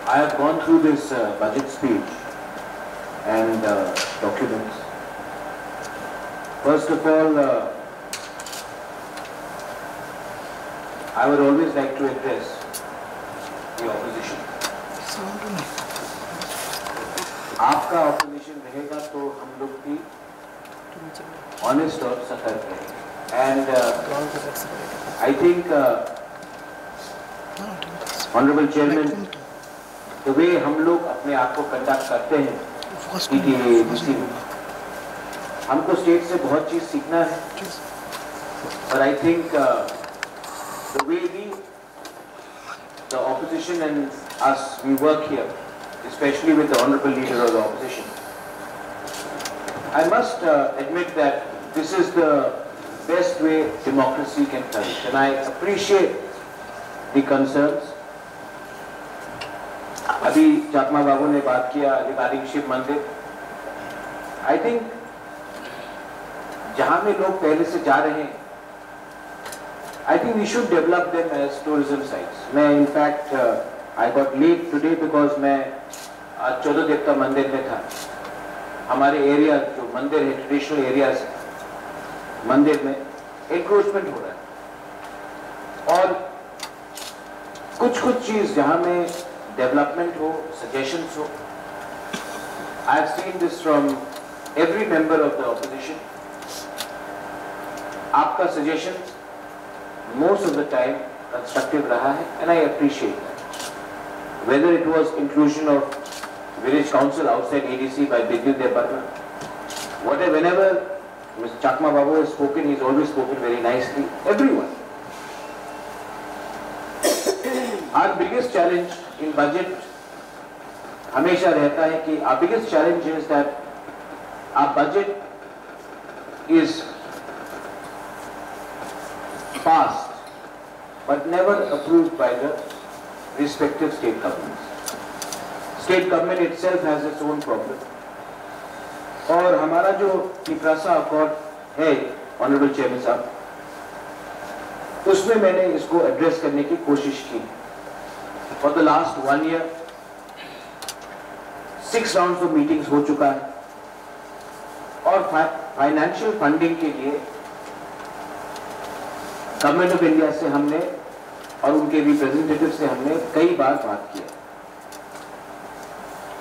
I have gone through this budget speech and documents. First of all, I would always like to address the opposition. आपका opposition रहेगा तो हम लोग भी honest और सतर्क रहेंगे. And I think Honorable Chairman, the way हम लोग अपने आप को कंडक्ट करते हैं TTAADC में, हमको स्टेट से बहुत चीज सीखना है. But I think the way the opposition and us, we work here, especially with the Honorable Leader of the Opposition, I must admit that this is the best way democracy can flourish, and I appreciate the concerns. अभी चाकमा बाबू ने बात किया आधिकारिक शिव मंदिर. I think जहाँ में लोग पहले से जा रहे हैं, I think we should develop them as tourism sites. मैं in fact I got late today because मैं आज 14 देवता मंदिर में था. हमारे एरिया जो मंदिर है, ट्रेडिशनल एरियाज मंदिर में एनक्रोचमेंट हो रहा है, और कुछ चीज जहाँ में डेवलपमेंट हो, सजेशंस हो. I have seen this from every member of the opposition. आपका suggestions most of the time constructive raha hai, and I appreciate that. Whether it was inclusion of village council outside ADC by Debbarma, whenever Mr. Chakma Babu has spoken, he's always spoken very nicely. Everyone. Our biggest challenge in budget हमेशा रहता है कि our biggest challenge is that our budget is passed but never approved by the respective state governments. State government itself has its own problem. और हमारा जो Tripura accord है, honourable chairman साहब, उसमें मैंने इसको एड्रेस करने की कोशिश की. For the last 1 year 6 rounds of meetings हो चुका है, और फाइनेंशियल फंडिंग के लिए गवर्नमेंट ऑफ इंडिया से हमने और उनके रिप्रेजेंटेटिव से हमने कई बार बात किया.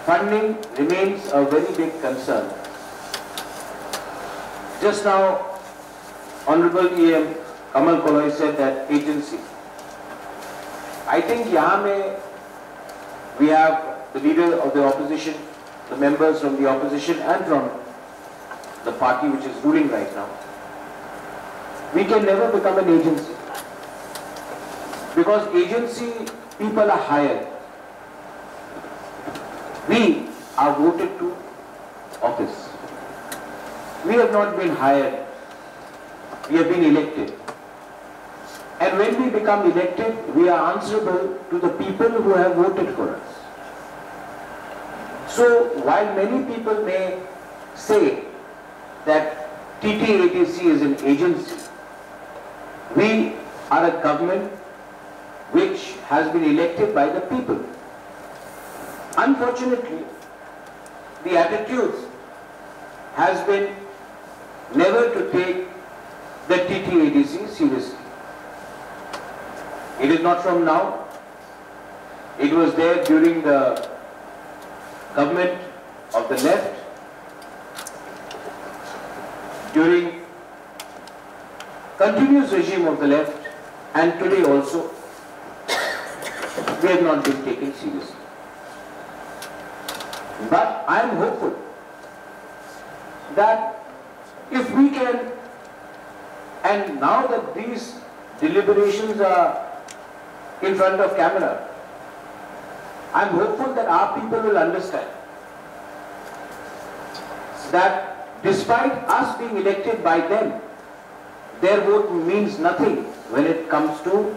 Funding remains a very big concern. Just now, Honorable EM Kamal Koloi said that agency. I think यहाँ में we have the leader of the opposition, the members from the opposition and from the party which is ruling right now. We can never become an agency, because agency people are hired. We are voted to office. We have not been hired, we have been elected. And when we become elected, we are answerable to the people who have voted for us. So, while many people may say that TTAADC is an agency, we are a government which has been elected by the people. Unfortunately, the attitude has been never to take the TTAADC seriously. It is not from now. It was there during the government of the left, during continuous regime of the left, and today also. We have not been taken seriously. But I am hopeful that if we can, and now that these deliberations are in front of camera, I am hopeful that our people will understand that despite us being elected by them, their vote means nothing when it comes to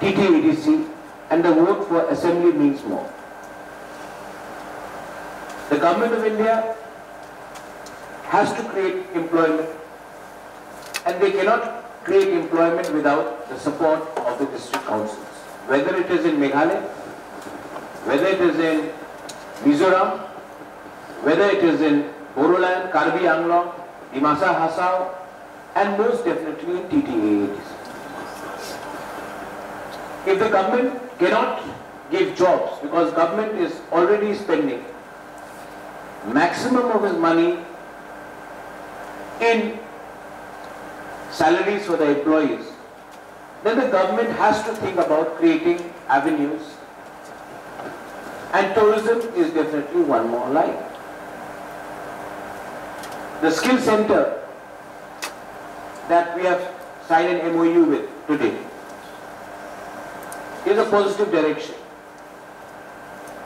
TTAADC, and the vote for assembly means more. The government of India has to create employment, and they cannot create employment without the support of the district councils. Whether it is in Meghalaya, whether it is in Mizoram, whether it is in Bodoland, Karbi Anglong, Dimasa Hasao, and most definitely in TTAADC. If the government cannot give jobs, because government is already spending maximum of his money in salaries for the employees, then the government has to think about creating avenues, and tourism is definitely one more line. The skill center that we have signed an MOU with today is a positive direction.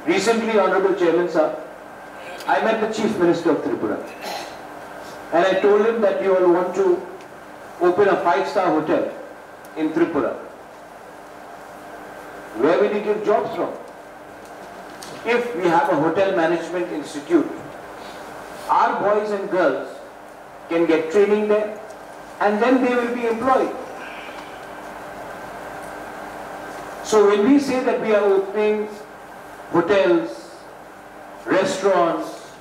Recently, Honorable Chairman Sir, I met the Chief Minister of Tripura and I told him that you all want to open a 5-star hotel in Tripura. Where will you give jobs from? If we have a hotel management institute, our boys and girls can get training there and then they will be employed. So when we say that we are opening hotels, restaurants,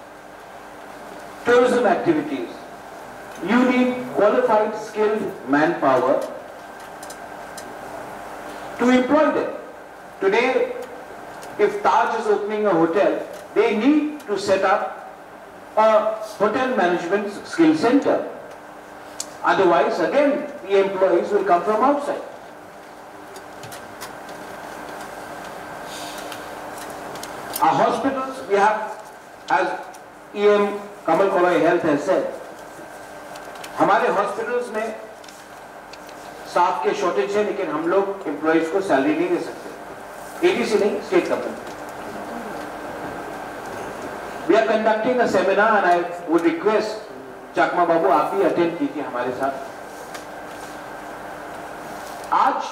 tourism activities, you need qualified, skilled manpower to employ them. Today, if Taj is opening a hotel, they need to set up a hotel management skill center. Otherwise, again, the employees will come from outside. Our hospitals, we have, as EM Kamal Kawai Health has said, हमारे hospitals में staff के shortage है, लेकिन हम लोग employees को salary नहीं दे सकते, एडीसी नहीं, state government. We are conducting a seminar and I would request चकमा बाबू आप भी अटेंड कीजिए हमारे साथ. आज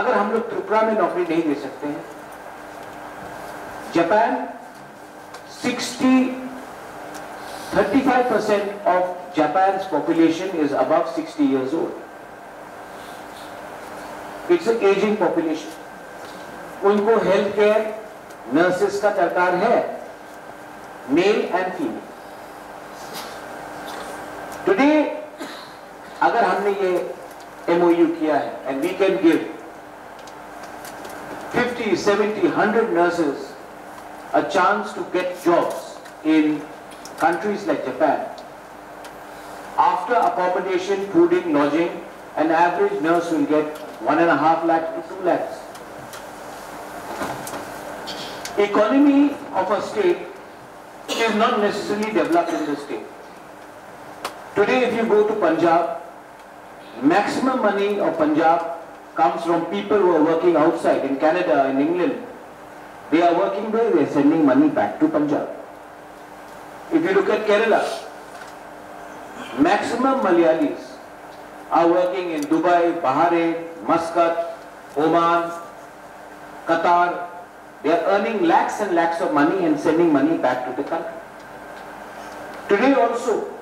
अगर हम लोग त्रिपुरा में नौकरी नहीं दे सकते हैं, Japan 35% of Japan's population is above 60 years old. It's an aging population. उनको हेल्थ केयर नर्सेस का दरकार है, मेल एंड फीमेल. टुडे अगर हमने ये MOU किया है and we can give 50, 70, 100 nurses a chance to get jobs in countries like Japan. After accommodation, fooding, lodging, an average nurse will get 1.5 lakh to 2 lakhs. Economy of a state is not necessarily developed in the state. Today, if you go to Punjab, maximum money of Punjab comes from people who are working outside in Canada and England. They are working there, they are sending money back to Punjab. If you look at Kerala, maximum Malayalis are working in Dubai, Bahrain, Muscat, Oman, Qatar. They are earning lakhs and lakhs of money and sending money back to the country. Today also,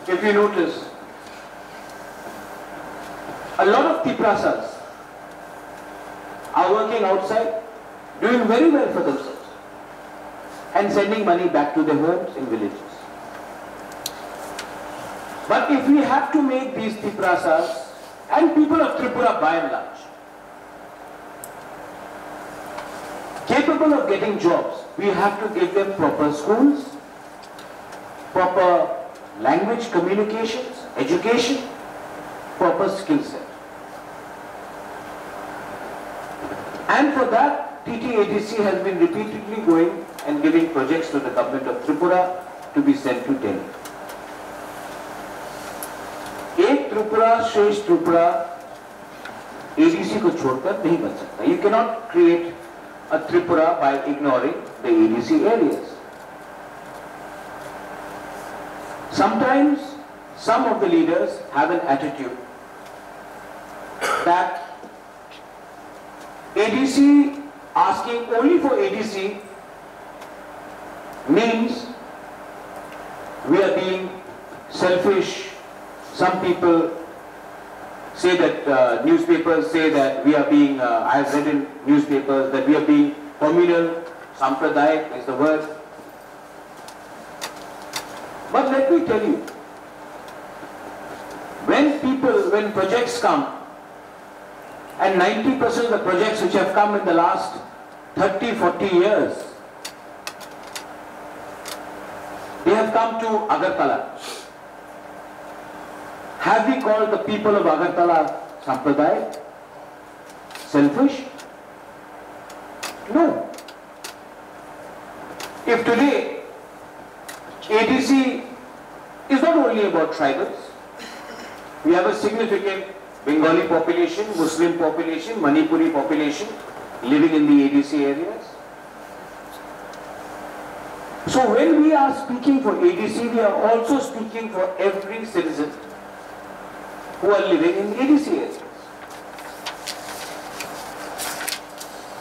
if you notice, a lot of Tiprasas are working outside, doing very well for themselves and sending money back to their homes in villages. But if we have to make these Tiprasas and people of Tripura by and large capable of getting jobs, we have to give them proper schools, proper language communications, education, proper skill set. And for that, TTAADC has been repeatedly going and giving projects to the government of Tripura to be sent to Delhi. एक त्रिपुरा श्रेष्ठ Tripura ADC को छोड़कर नहीं बन सकता. You cannot create a Tripura by ignoring the ADC areas. Sometimes some of the leaders have an attitude that ADC, asking only for ADC means we are being selfish. Some people say that, newspapers say that we are being, I have read in newspapers that we are being communal, Sampradaya is the word. But let me tell you, when projects come, and 90% of the projects which have come in the last 30, 40 years, they have come to Agartala. Have we called the people of Agartala Sampradaya? Selfish? No. If today ADC is not only about tribals, we have a significant Bengali population, Muslim population, Manipuri population living in the ADC areas. So when we are speaking for ADC, we are also speaking for every citizen who are living in ADC areas.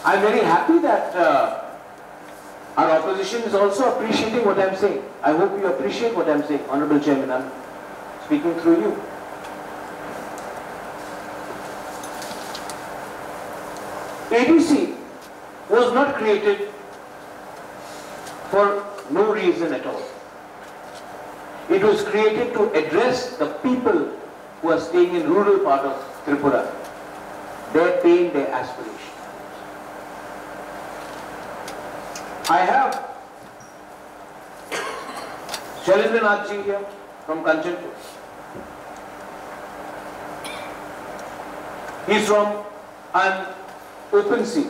I am very happy that our opposition is also appreciating what I am saying. I hope you appreciate what I am saying, Honorable Chairman. I am speaking through you. ADC was not created for no reason at all. It was created to address the people who are staying in rural part of Tripura, their pain, their aspiration. I have Shailendra here from Kanchanpur. He is from an open sea.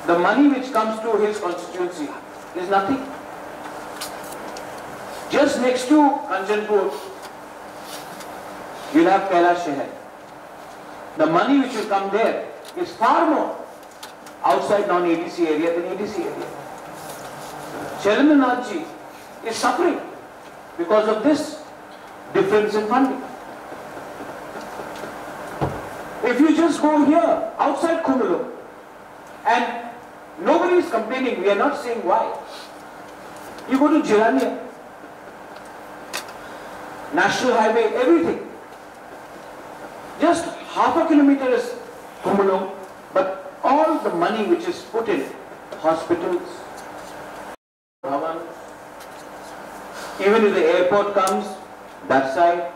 The money which comes to his constituency is nothing. Just next to Kanchanpur, you will have Kailash Shahar. The money which will come there is far more outside non-ADC area than ADC area. Shailendra is suffering because of this difference in funding. If you just go here, outside Kumalo, and nobody is complaining, we are not saying why. You go to Jirania, National Highway, everything. Just half a kilometer is Kumalo, but all the money which is put in hospitals, even if the airport comes, that side.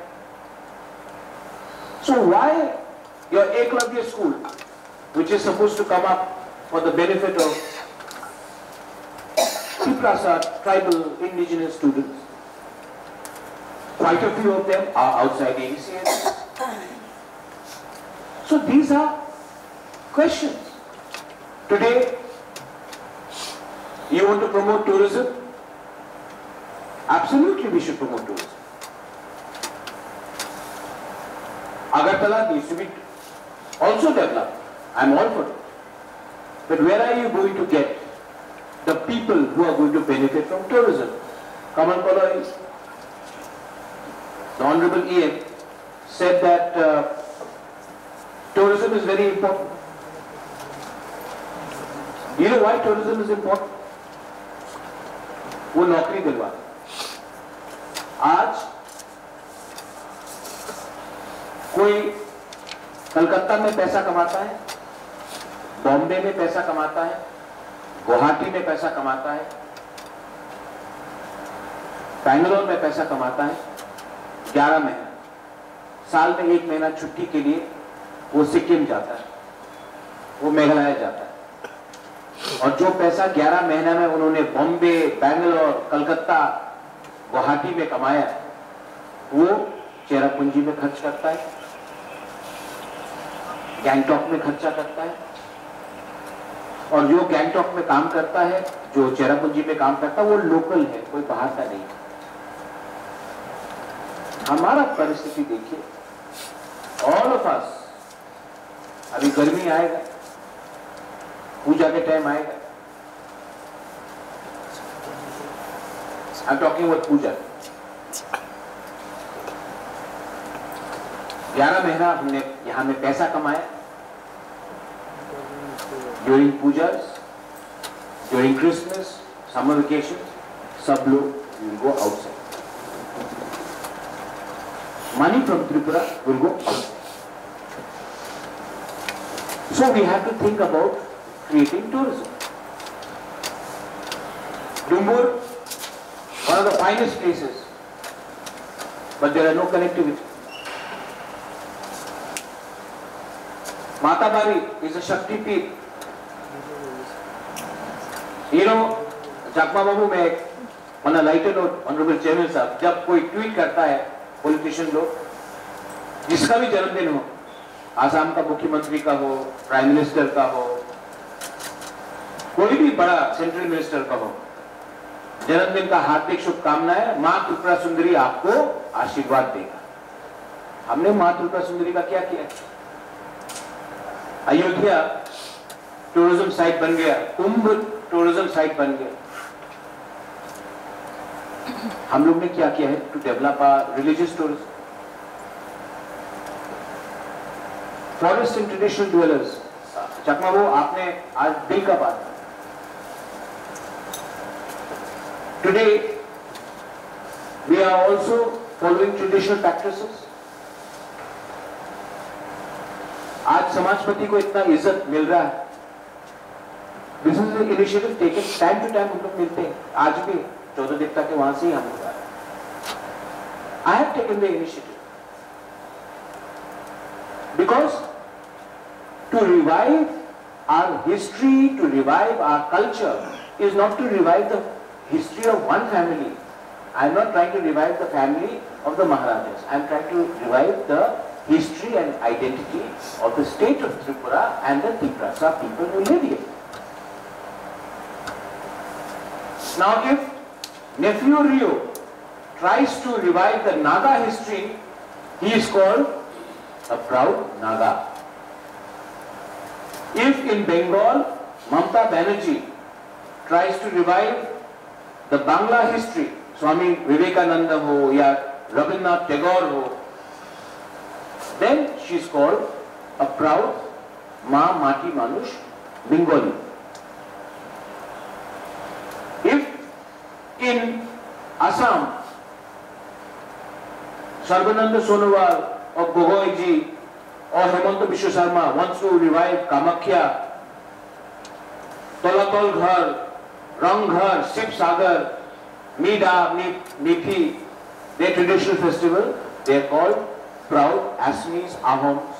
So why your Eklavya school, which is supposed to come up for the benefit of Tripura tribal indigenous students, quite a few of them are outside ADC areas. So these are questions. Today, you want to promote tourism? Absolutely, we should promote tourism. Agartala needs to be also developed. I am all for it. But where are you going to get the people who are going to benefit from tourism? Kamal Paloi, the Honorable EM, said that tourism is very important. Do you know why tourism is important? वो नौकरी दिलवा. आज कोई कलकत्ता में पैसा कमाता है, बॉम्बे में पैसा कमाता है, गुवाहाटी में पैसा कमाता है, बैंगलोर में पैसा कमाता है, 11 महीना, साल में 1 महीना छुट्टी के लिए वो सिक्किम जाता है, वो मेघालय जाता है. और जो पैसा 11 महीना में उन्होंने बॉम्बे, बैंगलोर, कलकत्ता, गुवाहाटी में कमाया, वो चेरापूंजी में खर्च करता है, गैंगटॉक में खर्चा करता है. और जो गैंगटॉक में काम करता है, जो चेरापूंजी में काम करता है, वो लोकल है, कोई बाहर का नहीं. हमारा परिस्थिति देखिए, ऑल ऑफ अस, अभी गर्मी आएगा, पूजा के टाइम आएगा. आई एम टॉकिंग अबाउट पूजा. 11 महीना हमने यहां में पैसा कमाया. During Pooja's, during Christmas, summer vacation, सब लोग will go outside. Money from Tripura will go outside. So we have to think about creating tourism. Dumbur, one of the finest places, but there are no connectivity. Matabari is a Shakti Peeth. You know, Chakma Babu में on a lighter note, Honorable Chairman साहब, जब कोई tweet करता है politician लोग, जिसका भी जन्मदिन हो, आसाम का मुख्यमंत्री का हो, प्राइम मिनिस्टर का हो, कोई भी बड़ा सेंट्रल मिनिस्टर का हो, जन्मदिन का हार्दिक शुभकामनाएं, मां त्रिपुरा सुंदरी आपको आशीर्वाद देगा। हमने मां त्रिपुरा सुंदरी का क्या किया? अयोध्या टूरिज्म साइट बन गया, कुंभ टूरिज्म साइट बन गया। हम लोग ने क्या किया है to develop religious tourism? Forest and traditional dwellers, Chakma वो आपने आज दिल का बात। Today we are also following traditional practices. आज समाजपति को इतना इज्जत मिल रहा है। This is initiative taken, time to time हम लोग मिलते हैं। आज भी 14 देवता के वहां से ही हम लोग आ रहे हैं। I have taken the initiative because to revive our history, to revive our culture is not to revive the history of one family. I am not trying to revive the family of the maharajas. I am trying to revive the history and identity of the state of Tripura and the Tiprasa people who live here. Now if nephew Rio tries to revive the Naga history, he is called a proud Naga. If in Bengal Mamata Banerjee tries to revive the Bangla history, Swami Vivekananda ho ya Rabindranath Tagore ho, then she is called a proud Ma Mati Manush Bengali. If in Assam Sarbananda Sonowal or Gogoi ji or Hemanta Biswa Sharma wants to revive Kamakhya, Tolatol Ghar, Rang Ghar, Sip Sagar, Mida, Mithi, their traditional festival, they are called proud Assamese Ahoms.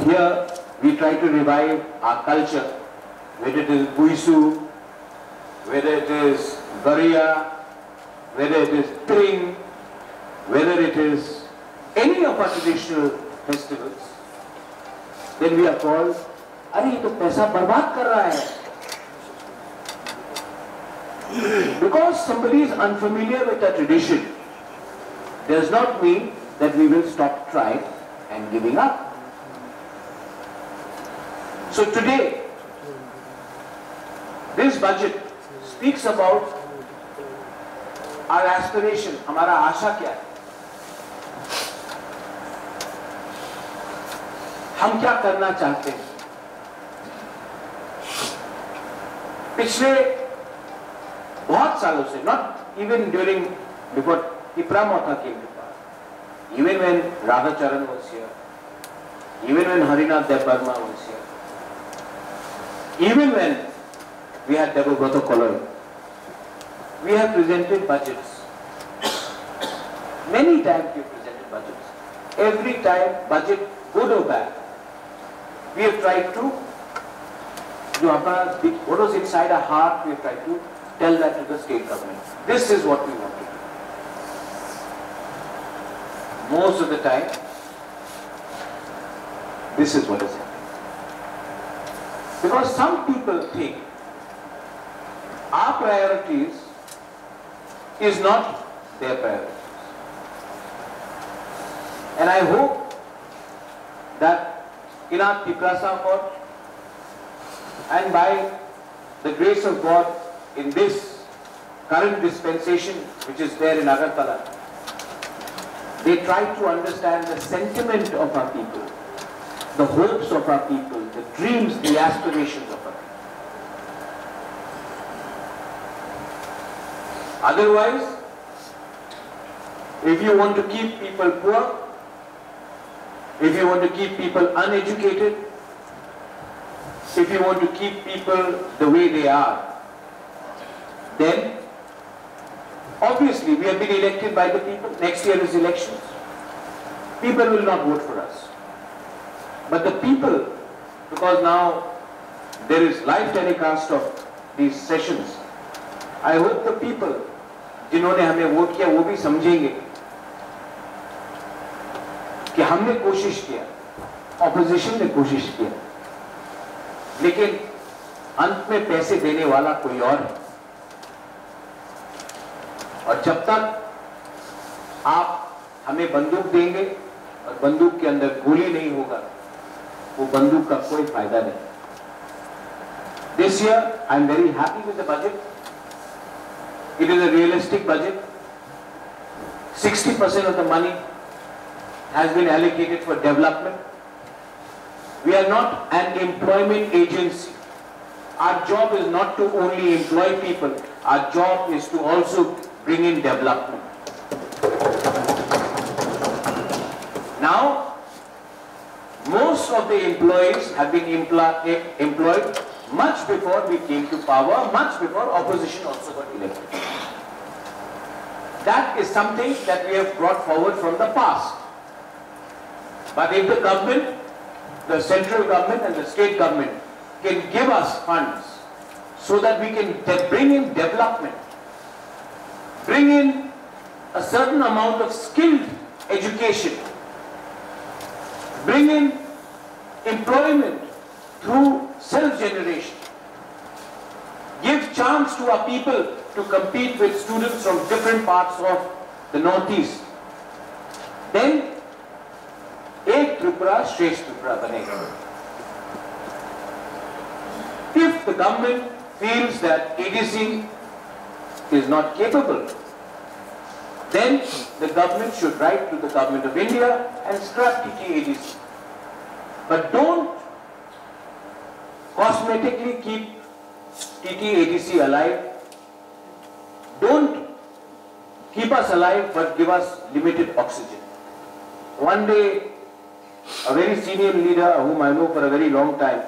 Here we try to revive our culture, whether it is Buisu, whether it is Gariya, whether it is Tring, whether it is any of our traditional festivals. Then we are called, अरे ये तो पैसा बर्बाद कर रहा है. Because somebody is unfamiliar with a tradition does not mean that we will stop trying and giving up. So today, this budget speaks about our aspiration, हमारा आशा क्या है, हम क्या करना चाहते हैं. पिछले बहुत सालों से, not even during before Tipramotha came to power, even when Radhacharan was here, even when Harinath Debbarma was here, even when we had Debbarma Koloi, we have presented budgets. Many times we have presented budgets. Every time, budget, good or bad, we have tried to do what was inside our heart, we have tried to tell that to the state government. This is what we want to do. Most of the time, this is what is happening. Because some people think our priorities is not their priorities. And I hope that in our Tiprasa fort and by the grace of God in this current dispensation which is there in Agartala, they try to understand the sentiment of our people, the hopes of our people, the dreams, the aspirations of our people. Otherwise, if you want to keep people poor, if you want to keep people uneducated, if you want to keep people the way they are, then obviously we have been elected by the people. Next year is elections. People will not vote for us. But the people, because now there is live telecast of these sessions, I hope the people जिन्होंने हमें vote किया वो भी समझेंगे कि हमने कोशिश किया, ऑपोजिशन ने कोशिश किया, लेकिन अंत में पैसे देने वाला कोई और है। और जब तक आप हमें बंदूक देंगे और बंदूक के अंदर गोली नहीं होगा, वो बंदूक का कोई फायदा नहीं। This year, I am very happy with the budget. It is a realistic budget. 60% of the money has been allocated for development. We are not an employment agency. Our job is not to only employ people. Our job is to also bring in development. Now, most of the employees have been employed much before we came to power, much before opposition also got elected. That is something that we have brought forward from the past. But if the government, the central government and the state government can give us funds so that we can bring in development, bring in a certain amount of skilled education, bring in employment through self-generation, give chance to our people to compete with students from different parts of the Northeast, then एक Tripura श्रेष्ठ Tripura बनेगा. If the government feels that ADC is not capable, then the government should write to the government of India and scrap TTAADC. But don't cosmetically keep TTAADC alive. Don't keep us alive but give us limited oxygen. One day, a very senior leader whom I know for a very long time,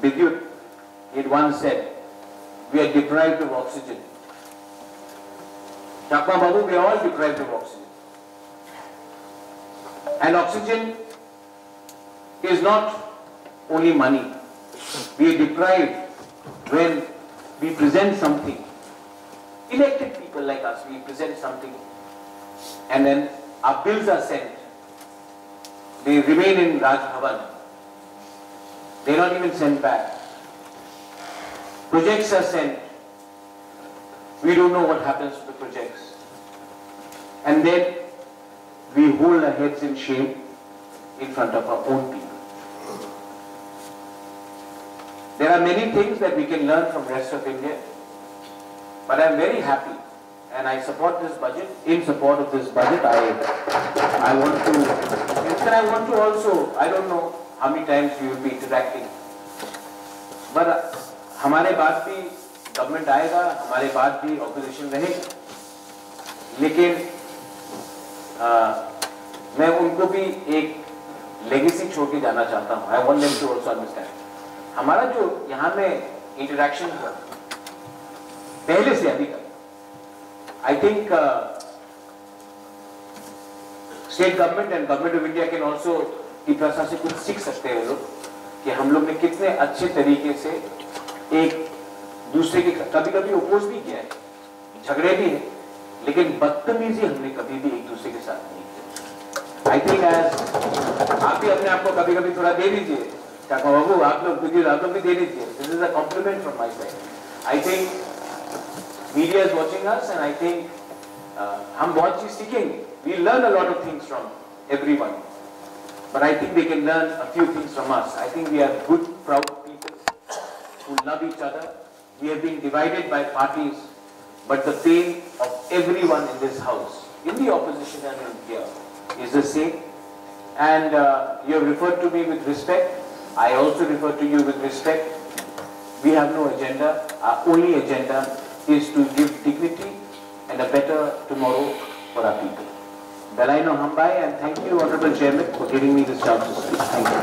Praydot, he had once said, we are deprived of oxygen. Chakma Babu, we are all deprived of oxygen. And oxygen is not only money. We are deprived when we present something. Elected people like us, we present something and then our bills are sent. They remain in Raj Bhavan. They are not even sent back. Projects are sent. We don't know what happens to the projects. And then we hold our heads in shame in front of our own people. There are many things that we can learn from the rest of India. But I am very happy and I support this budget. In support of this budget, I want to also, I don't know how many times we will be interacting. But हमारे बाद भी government आएगा, हमारे बाद भी opposition रहेगा. लेकिन मैं उनको भी एक लेगेसी छोड़ के जाना चाहता हूँ. I want them to also understand. हमारा जो यहाँ में इंटरेक्शन हुआ पहले से अभी तक, I think state government and government of India can also इतिहास से कुछ सीख सकते हैं लोग कि हम लोग ने कितने अच्छे तरीके से एक दूसरे के कभी कभी ओपोज भी किया है, झगड़े भी हैं, लेकिन बदतमीजी हमने कभी भी एक दूसरे के साथ नहीं की. आई थिंक एज आप भी अपने आप को कभी कभी थोड़ा दे दीजिए, काका बाबू आप लोग भी दे दीजिए. This is a compliment from my side. I think media is watching us and I think हम बहुत चीज सीखेंगे. We learn a lot of things from everyone, but I think they can learn a few things from us. I think we are good, proud people who love each other. We have been divided by parties, but the pain of everyone in this house, in the opposition and in here, is the same. And you have referred to me with respect. I also refer to you with respect. We have no agenda. Our only agenda is to give dignity and a better tomorrow for our people. Belaino Hambai, and thank you, Honorable Chairman, for giving me this chance to speak. Thank you.